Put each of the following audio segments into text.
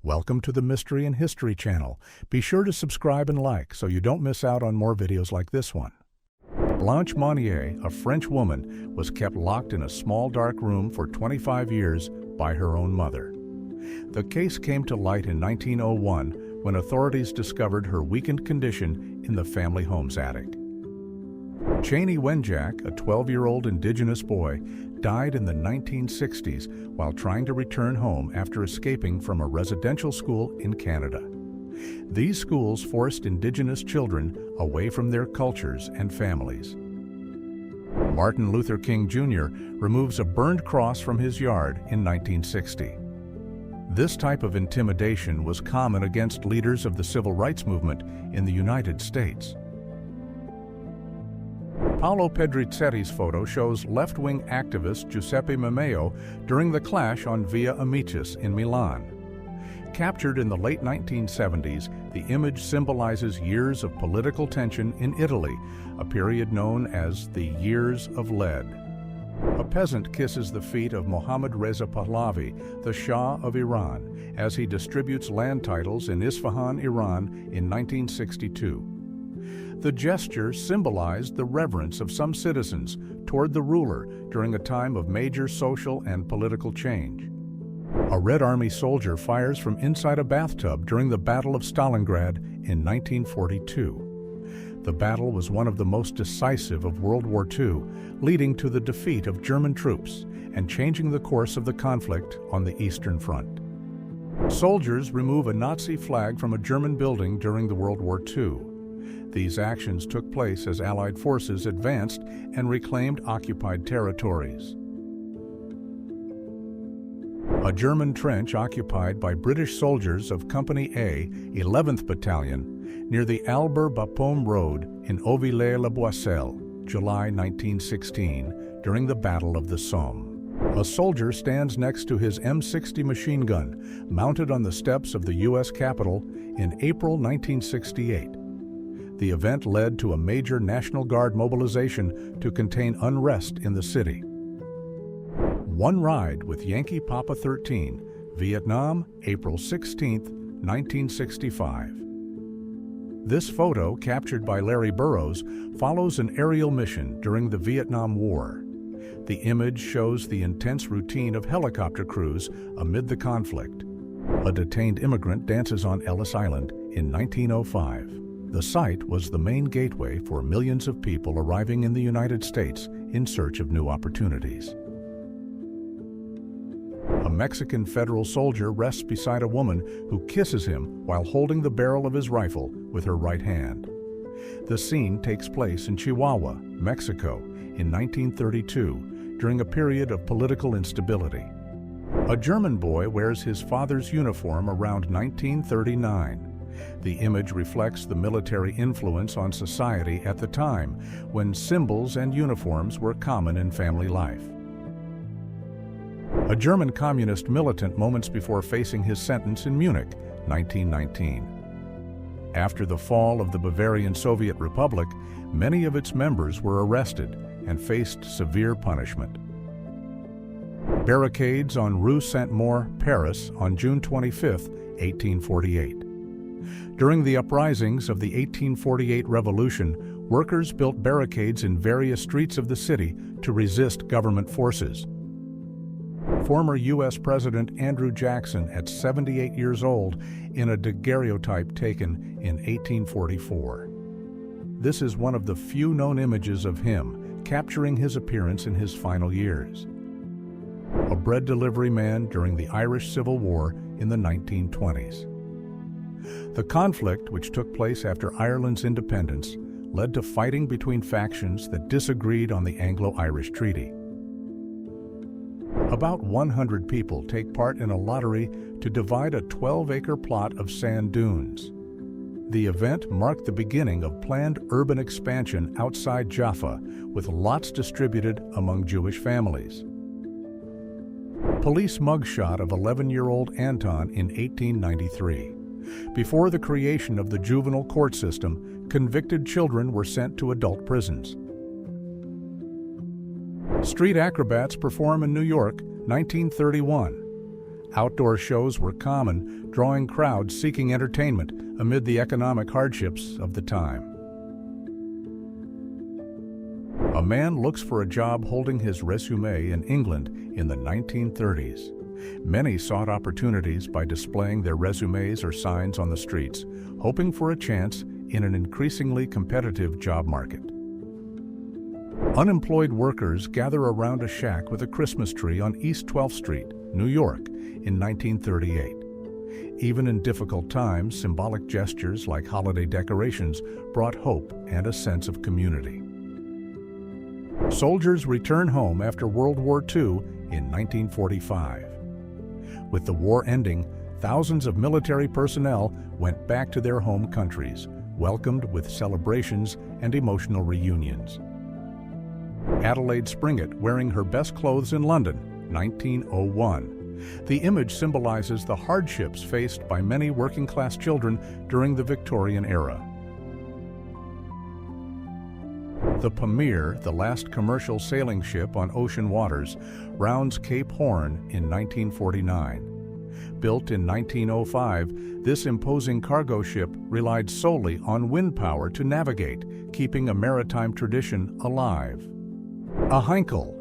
Welcome to the Mystery and History channel. Be sure to subscribe and like so you don't miss out on more videos like this one. Blanche Monnier, a French woman, was kept locked in a small dark room for 25 years by her own mother. The case came to light in 1901 when authorities discovered her weakened condition in the family home's attic. Cheney Wenjack, a 12-year-old indigenous boy, died in the 1960s while trying to return home after escaping from a residential school in Canada. These schools forced indigenous children away from their cultures and families. Martin Luther King Jr. removes a burned cross from his yard in 1960. This type of intimidation was common against leaders of the civil rights movement in the United States. Paolo Pedrizetti's photo shows left-wing activist Giuseppe Mameo during the clash on Via Amicis in Milan. Captured in the late 1970s, the image symbolizes years of political tension in Italy, a period known as the Years of Lead. A peasant kisses the feet of Mohammad Reza Pahlavi, the Shah of Iran, as he distributes land titles in Isfahan, Iran in 1962. The gesture symbolized the reverence of some citizens toward the ruler during a time of major social and political change. A Red Army soldier fires from inside a bathtub during the Battle of Stalingrad in 1942. The battle was one of the most decisive of World War II, leading to the defeat of German troops and changing the course of the conflict on the Eastern Front. Soldiers remove a Nazi flag from a German building during the World War II. These actions took place as Allied forces advanced and reclaimed occupied territories. A German trench occupied by British soldiers of Company A, 11th Battalion, near the Albert-Bapaume Road in Auvillers-le-Boissel, July 1916, during the Battle of the Somme. A soldier stands next to his M60 machine gun, mounted on the steps of the U.S. Capitol in April 1968. The event led to a major National Guard mobilization to contain unrest in the city. One Ride with Yankee Papa 13, Vietnam, April 16, 1965. This photo, captured by Larry Burroughs, follows an aerial mission during the Vietnam War. The image shows the intense routine of helicopter crews amid the conflict. A detained immigrant dances on Ellis Island in 1905. The site was the main gateway for millions of people arriving in the United States in search of new opportunities. A Mexican federal soldier rests beside a woman who kisses him while holding the barrel of his rifle with her right hand. The scene takes place in Chihuahua, Mexico, in 1932, during a period of political instability. A German boy wears his father's uniform around 1939. The image reflects the military influence on society at the time, when symbols and uniforms were common in family life. A German communist militant moments before facing his sentence in Munich, 1919. After the fall of the Bavarian Soviet Republic, many of its members were arrested and faced severe punishment. Barricades on Rue Saint-Maur, Paris, on June 25, 1848. During the uprisings of the 1848 Revolution, workers built barricades in various streets of the city to resist government forces. Former U.S. President Andrew Jackson, at 78 years old, in a daguerreotype taken in 1844. This is one of the few known images of him, capturing his appearance in his final years. A bread delivery man during the Irish Civil War in the 1920s. The conflict, which took place after Ireland's independence, led to fighting between factions that disagreed on the Anglo-Irish Treaty. About 100 people take part in a lottery to divide a 12-acre plot of sand dunes. The event marked the beginning of planned urban expansion outside Jaffa, with lots distributed among Jewish families. Police mugshot of 11-year-old Anton in 1893. Before the creation of the juvenile court system, convicted children were sent to adult prisons. Street acrobats perform in New York, 1931. Outdoor shows were common, drawing crowds seeking entertainment amid the economic hardships of the time. A man looks for a job holding his resume in England in the 1930s. Many sought opportunities by displaying their resumes or signs on the streets, hoping for a chance in an increasingly competitive job market. Unemployed workers gather around a shack with a Christmas tree on East 12th Street, New York, in 1938. Even in difficult times, symbolic gestures like holiday decorations brought hope and a sense of community. Soldiers return home after World War II in 1945. With the war ending, thousands of military personnel went back to their home countries, welcomed with celebrations and emotional reunions. Adelaide Springett wearing her best clothes in London, 1901. The image symbolizes the hardships faced by many working-class children during the Victorian era. The Pamir, the last commercial sailing ship on ocean waters, rounds Cape Horn in 1949. Built in 1905, this imposing cargo ship relied solely on wind power to navigate, keeping a maritime tradition alive. A Heinkel,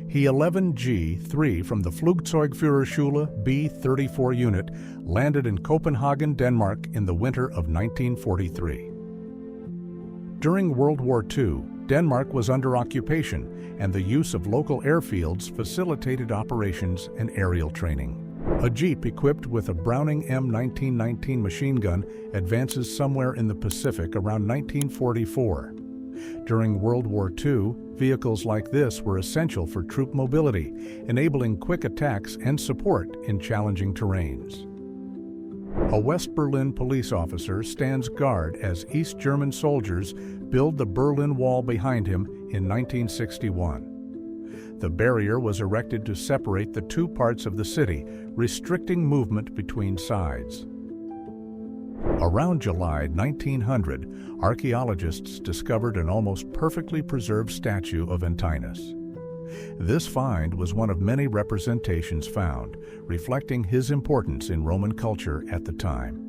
He-11G-3 from the Flugzeugführerschule B-34 unit, landed in Copenhagen, Denmark in the winter of 1943. During World War II, Denmark was under occupation, and the use of local airfields facilitated operations and aerial training. A jeep equipped with a Browning M1919 machine gun advances somewhere in the Pacific around 1944. During World War II, vehicles like this were essential for troop mobility, enabling quick attacks and support in challenging terrains. A West Berlin police officer stands guard as East German soldiers build the Berlin Wall behind him in 1961. The barrier was erected to separate the two parts of the city, restricting movement between sides. Around July 1900, archaeologists discovered an almost perfectly preserved statue of Antinous. This find was one of many representations found, reflecting his importance in Roman culture at the time.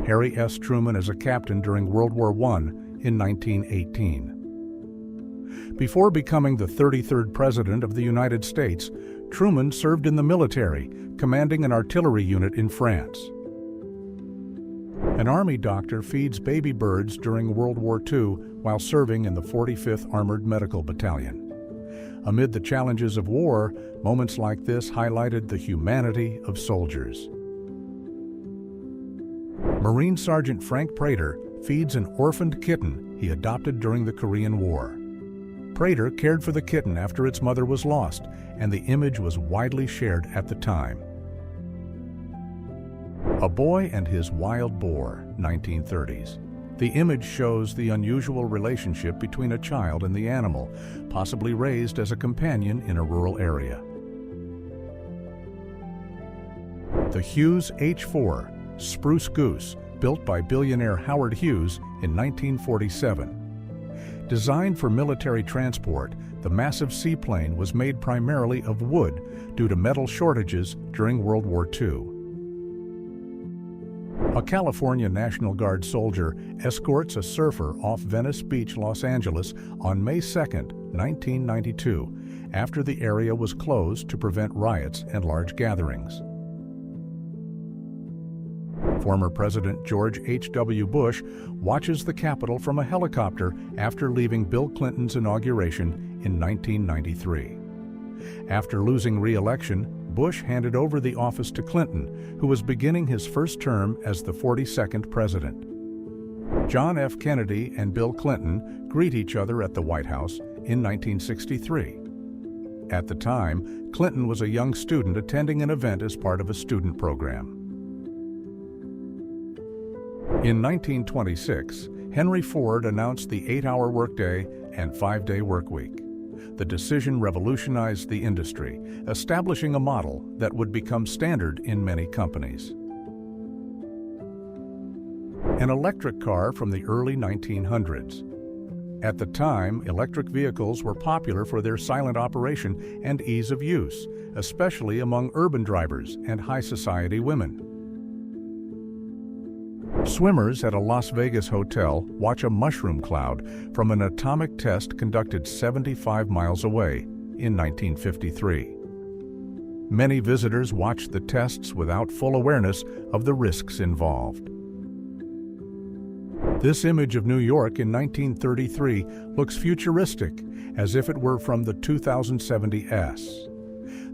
Harry S. Truman as a captain during World War I in 1918. Before becoming the 33rd President of the United States, Truman served in the military, commanding an artillery unit in France. An Army doctor feeds baby birds during World War II while serving in the 45th Armored Medical Battalion. Amid the challenges of war, moments like this highlighted the humanity of soldiers. Marine Sergeant Frank Prater feeds an orphaned kitten he adopted during the Korean War. Prater cared for the kitten after its mother was lost, and the image was widely shared at the time. A Boy and His Wild Boar, 1930s. The image shows the unusual relationship between a child and the animal, possibly raised as a companion in a rural area. The Hughes H-4, Spruce Goose, built by billionaire Howard Hughes in 1947. Designed for military transport, the massive seaplane was made primarily of wood due to metal shortages during World War II. A California National Guard soldier escorts a surfer off Venice Beach, Los Angeles on May 2, 1992, after the area was closed to prevent riots and large gatherings. Former President George H.W. Bush watches the Capitol from a helicopter after leaving Bill Clinton's inauguration in 1993. After losing re-election, Bush handed over the office to Clinton, who was beginning his first term as the 42nd president. John F. Kennedy and Bill Clinton greet each other at the White House in 1963. At the time, Clinton was a young student attending an event as part of a student program. In 1926, Henry Ford announced the 8-hour workday and 5-day workweek. The decision revolutionized the industry, establishing a model that would become standard in many companies. An electric car from the early 1900s. At the time, electric vehicles were popular for their silent operation and ease of use, especially among urban drivers and high society women. Swimmers at a Las Vegas hotel watch a mushroom cloud from an atomic test conducted 75 miles away in 1953. Many visitors watched the tests without full awareness of the risks involved. This image of New York in 1933 looks futuristic, as if it were from the 2070 S.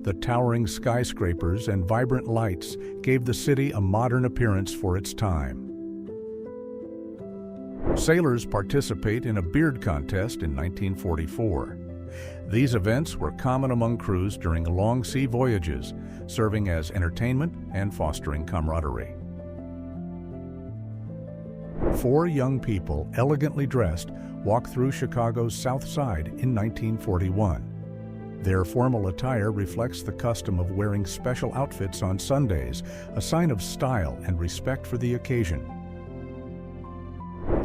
The towering skyscrapers and vibrant lights gave the city a modern appearance for its time. Sailors participate in a beard contest in 1944. These events were common among crews during long sea voyages, serving as entertainment and fostering camaraderie. 4 young people, elegantly dressed, walk through Chicago's South Side in 1941. Their formal attire reflects the custom of wearing special outfits on Sundays, a sign of style and respect for the occasion.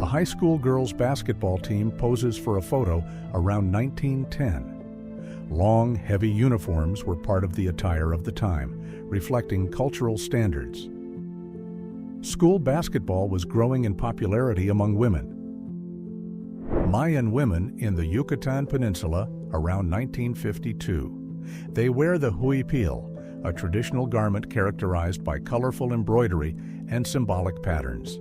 A high school girls' basketball team poses for a photo around 1910. Long, heavy uniforms were part of the attire of the time, reflecting cultural standards. School basketball was growing in popularity among women. Mayan women in the Yucatan Peninsula around 1952. They wear the huipil, a traditional garment characterized by colorful embroidery and symbolic patterns.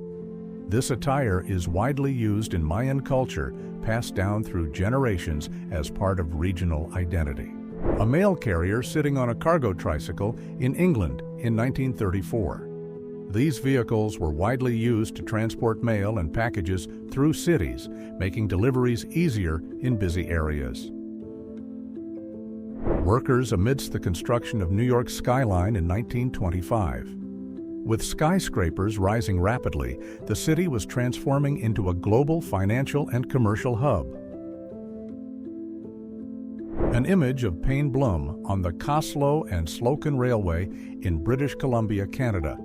This attire is widely used in Mayan culture, passed down through generations as part of regional identity. A mail carrier sitting on a cargo tricycle in England in 1934. These vehicles were widely used to transport mail and packages through cities, making deliveries easier in busy areas. Workers amidst the construction of New York's skyline in 1925. With skyscrapers rising rapidly, the city was transforming into a global financial and commercial hub. An image of Payne Blum on the Coslow and Slocan Railway in British Columbia, Canada,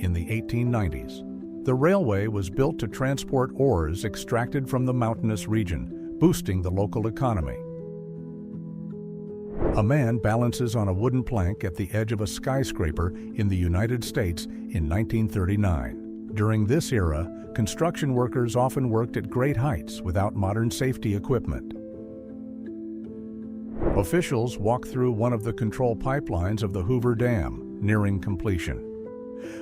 in the 1890s. The railway was built to transport ores extracted from the mountainous region, boosting the local economy. A man balances on a wooden plank at the edge of a skyscraper in the United States in 1939. During this era, construction workers often worked at great heights without modern safety equipment. Officials walk through one of the control pipelines of the Hoover Dam, nearing completion.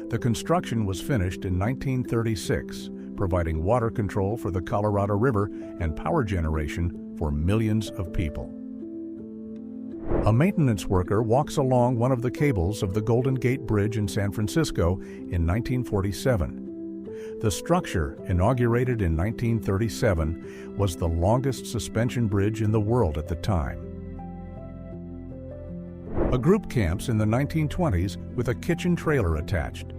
The construction was finished in 1936, providing water control for the Colorado River and power generation for millions of people. A maintenance worker walks along one of the cables of the Golden Gate Bridge in San Francisco in 1947. The structure, inaugurated in 1937, was the longest suspension bridge in the world at the time. A group camps in the 1920s with a kitchen trailer attached.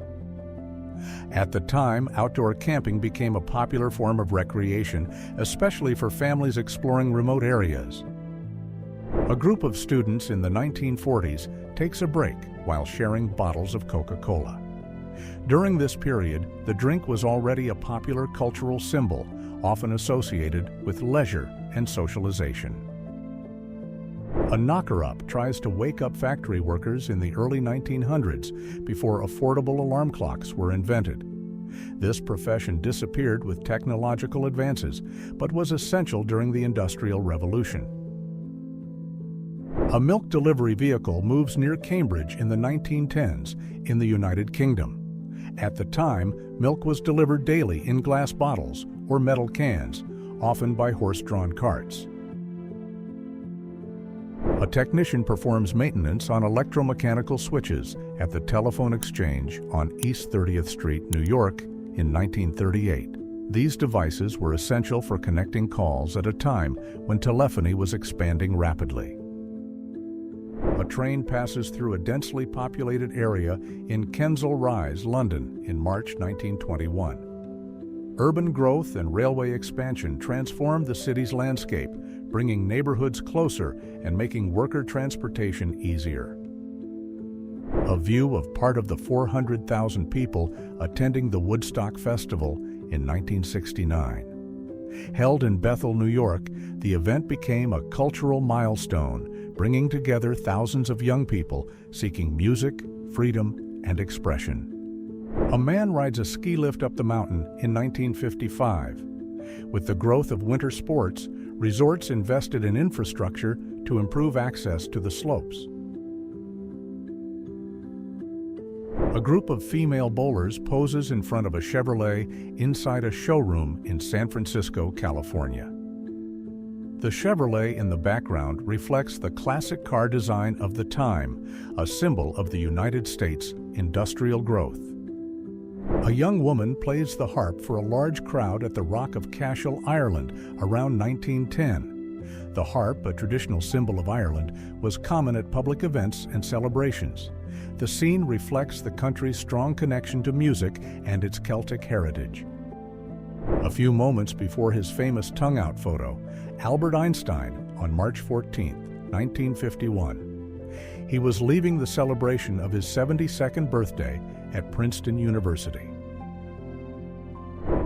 At the time, outdoor camping became a popular form of recreation, especially for families exploring remote areas. A group of students in the 1940s takes a break while sharing bottles of Coca-Cola. During this period, the drink was already a popular cultural symbol, often associated with leisure and socialization. A knocker-up tries to wake up factory workers in the early 1900s before affordable alarm clocks were invented. This profession disappeared with technological advances, but was essential during the Industrial Revolution. A milk delivery vehicle moves near Cambridge in the 1910s in the United Kingdom. At the time, milk was delivered daily in glass bottles or metal cans, often by horse-drawn carts. A technician performs maintenance on electromechanical switches at the telephone exchange on East 30th Street, New York, in 1938. These devices were essential for connecting calls at a time when telephony was expanding rapidly. A train passes through a densely populated area in Kensal Rise, London, in March 1921. Urban growth and railway expansion transformed the city's landscape, bringing neighborhoods closer and making worker transportation easier. A view of part of the 400,000 people attending the Woodstock Festival in 1969. Held in Bethel, New York, the event became a cultural milestone, bringing together thousands of young people seeking music, freedom, and expression. A man rides a ski lift up the mountain in 1955. With the growth of winter sports, resorts invested in infrastructure to improve access to the slopes. A group of female bowlers poses in front of a Chevrolet inside a showroom in San Francisco, California. The Chevrolet in the background reflects the classic car design of the time, a symbol of the United States' industrial growth. A young woman plays the harp for a large crowd at the Rock of Cashel, Ireland, around 1910. The harp, a traditional symbol of Ireland, was common at public events and celebrations. The scene reflects the country's strong connection to music and its Celtic heritage. A few moments before his famous tongue-out photo, Albert Einstein, on March 14, 1951. He was leaving the celebration of his 72nd birthday at Princeton University.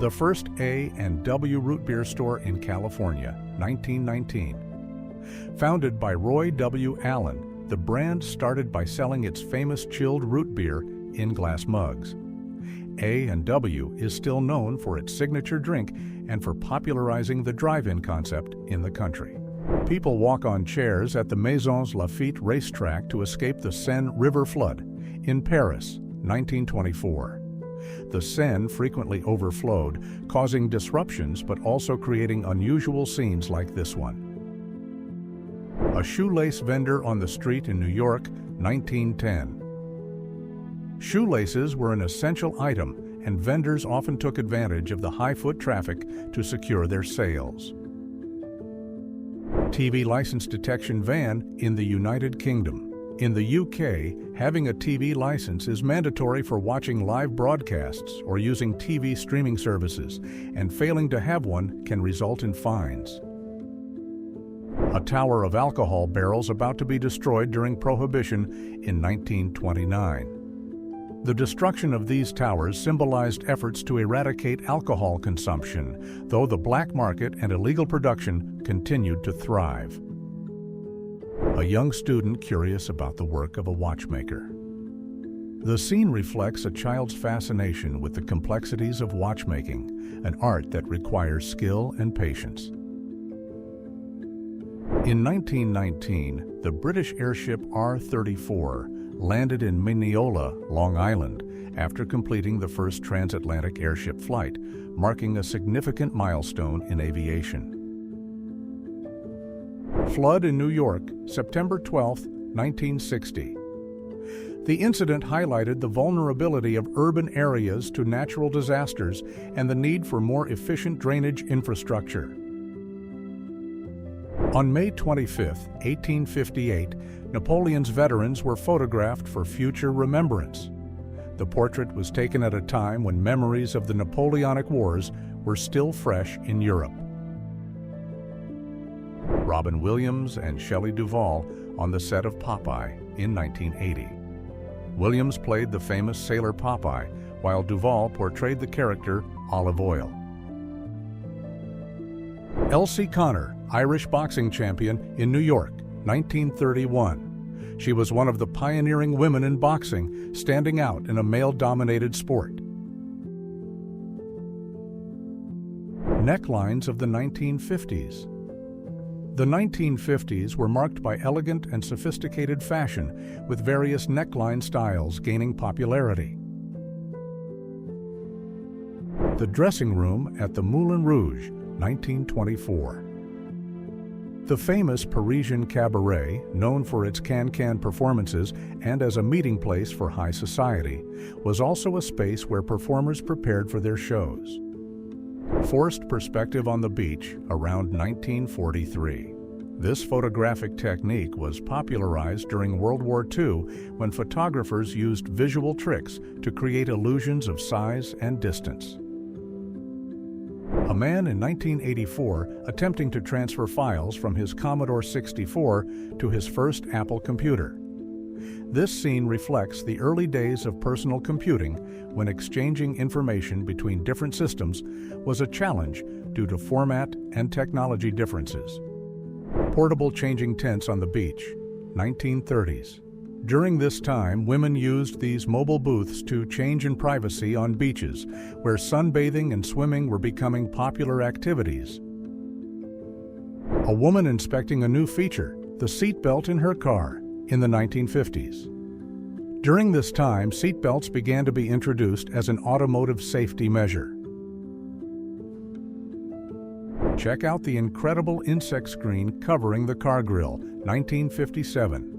The first A&W root beer store in California, 1919. Founded by Roy W. Allen, the brand started by selling its famous chilled root beer in glass mugs. A&W is still known for its signature drink and for popularizing the drive-in concept in the country. People walk on chairs at the Maisons Lafite racetrack to escape the Seine River flood in Paris, 1924. The Seine frequently overflowed, causing disruptions but also creating unusual scenes like this one. A shoelace vendor on the street in New York, 1910. Shoelaces were an essential item, and vendors often took advantage of the high foot traffic to secure their sales. TV license detection van in the United Kingdom. In the UK, having a TV license is mandatory for watching live broadcasts or using TV streaming services, and failing to have one can result in fines. A tower of alcohol barrels about to be destroyed during Prohibition in 1929. The destruction of these towers symbolized efforts to eradicate alcohol consumption, though the black market and illegal production continued to thrive. A young student curious about the work of a watchmaker. The scene reflects a child's fascination with the complexities of watchmaking, an art that requires skill and patience. In 1919, the British airship R-34 landed in Mineola, Long Island, after completing the first transatlantic airship flight, marking a significant milestone in aviation. Flood in New York, September 12, 1960. The incident highlighted the vulnerability of urban areas to natural disasters and the need for more efficient drainage infrastructure. On May 25, 1858, Napoleon's veterans were photographed for future remembrance. The portrait was taken at a time when memories of the Napoleonic Wars were still fresh in Europe. Robin Williams and Shelley Duvall on the set of Popeye in 1980. Williams played the famous sailor Popeye, while Duvall portrayed the character Olive Oyl. Elsie Connor, Irish boxing champion in New York, 1931. She was one of the pioneering women in boxing, standing out in a male-dominated sport. Necklines of the 1950s. The 1950s were marked by elegant and sophisticated fashion, with various neckline styles gaining popularity. The dressing room at the Moulin Rouge, 1924. The famous Parisian cabaret, known for its can-can performances and as a meeting place for high society, was also a space where performers prepared for their shows. Forced perspective on the beach around 1943. This photographic technique was popularized during World War II when photographers used visual tricks to create illusions of size and distance. A man in 1984 attempting to transfer files from his Commodore 64 to his first Apple computer. This scene reflects the early days of personal computing, when exchanging information between different systems was a challenge due to format and technology differences. Portable changing tents on the beach, 1930s. During this time, women used these mobile booths to change in privacy on beaches, where sunbathing and swimming were becoming popular activities. A woman inspecting a new feature, the seatbelt in her car, in the 1950s. During this time, seatbelts began to be introduced as an automotive safety measure. Check out the incredible insect screen covering the car grille, 1957.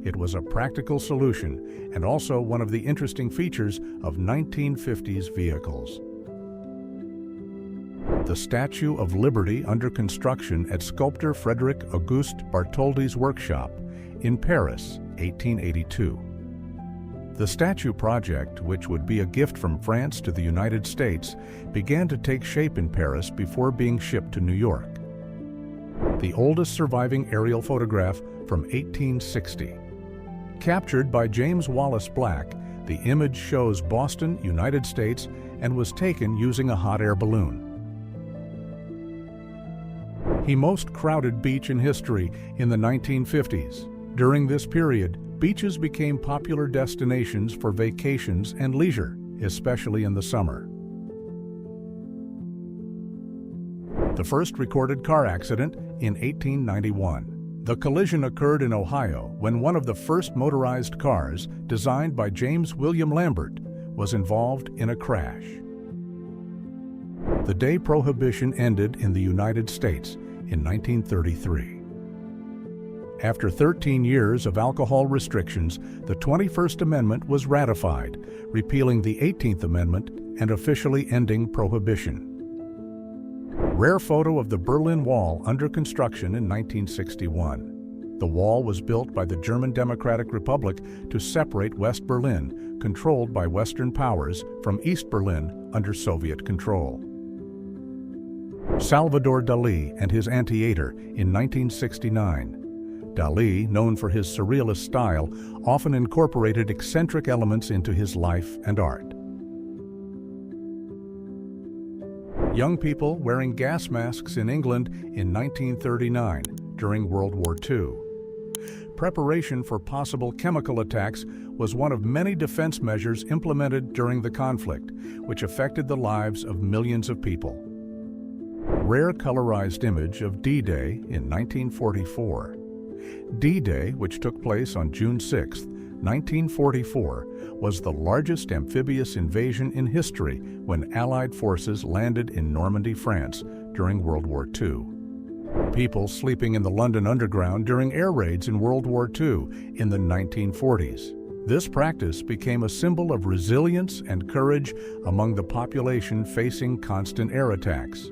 It was a practical solution and also one of the interesting features of 1950s vehicles. The Statue of Liberty under construction at sculptor Frédéric Auguste Bartholdi's workshop in Paris, 1882. The statue project, which would be a gift from France to the United States, began to take shape in Paris before being shipped to New York. The oldest surviving aerial photograph from 1860. Captured by James Wallace Black, the image shows Boston, United States, and was taken using a hot air balloon. The most crowded beach in history in the 1950s. During this period, beaches became popular destinations for vacations and leisure, especially in the summer. The first recorded car accident in 1891. The collision occurred in Ohio when one of the first motorized cars, designed by James William Lambert, was involved in a crash. The day Prohibition ended in the United States in 1933. After 13 years of alcohol restrictions, the 21st Amendment was ratified, repealing the 18th Amendment and officially ending Prohibition. Rare photo of the Berlin Wall under construction in 1961. The wall was built by the German Democratic Republic to separate West Berlin, controlled by Western powers, from East Berlin under Soviet control. Salvador Dalí and his Anteater in 1969. Dalí, known for his surrealist style, often incorporated eccentric elements into his life and art. Young people wearing gas masks in England in 1939 during World War II. Preparation for possible chemical attacks was one of many defense measures implemented during the conflict, which affected the lives of millions of people. Rare colorized image of D-Day in 1944. D-Day, which took place on June 6, 1944, was the largest amphibious invasion in history when Allied forces landed in Normandy, France during World War II. People sleeping in the London Underground during air raids in World War II in the 1940s. This practice became a symbol of resilience and courage among the population facing constant air attacks.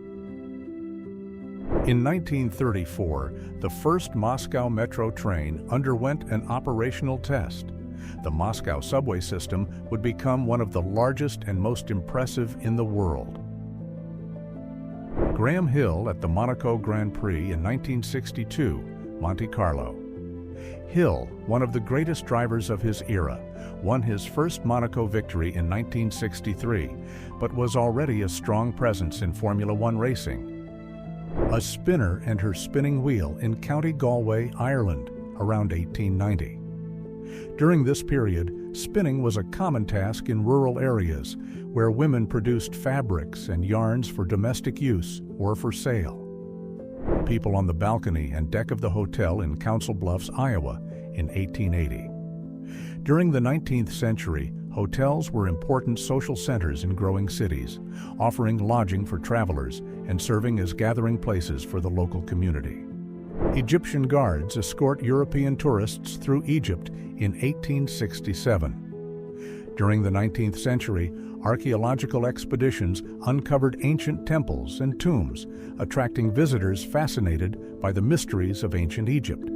In 1934, the first Moscow metro train underwent an operational test. The Moscow subway system would become one of the largest and most impressive in the world. Graham Hill at the Monaco Grand Prix in 1962, Monte Carlo. Hill, one of the greatest drivers of his era, won his first Monaco victory in 1963, but was already a strong presence in Formula One racing. A spinner and her spinning wheel in County Galway, Ireland, around 1890. During this period, spinning was a common task in rural areas, where women produced fabrics and yarns for domestic use or for sale. People on the balcony and deck of the hotel in Council Bluffs, Iowa, in 1880. During the 19th century, hotels were important social centers in growing cities, offering lodging for travelers and serving as gathering places for the local community. Egyptian guards escort European tourists through Egypt in 1867. During the 19th century, archaeological expeditions uncovered ancient temples and tombs, attracting visitors fascinated by the mysteries of ancient Egypt.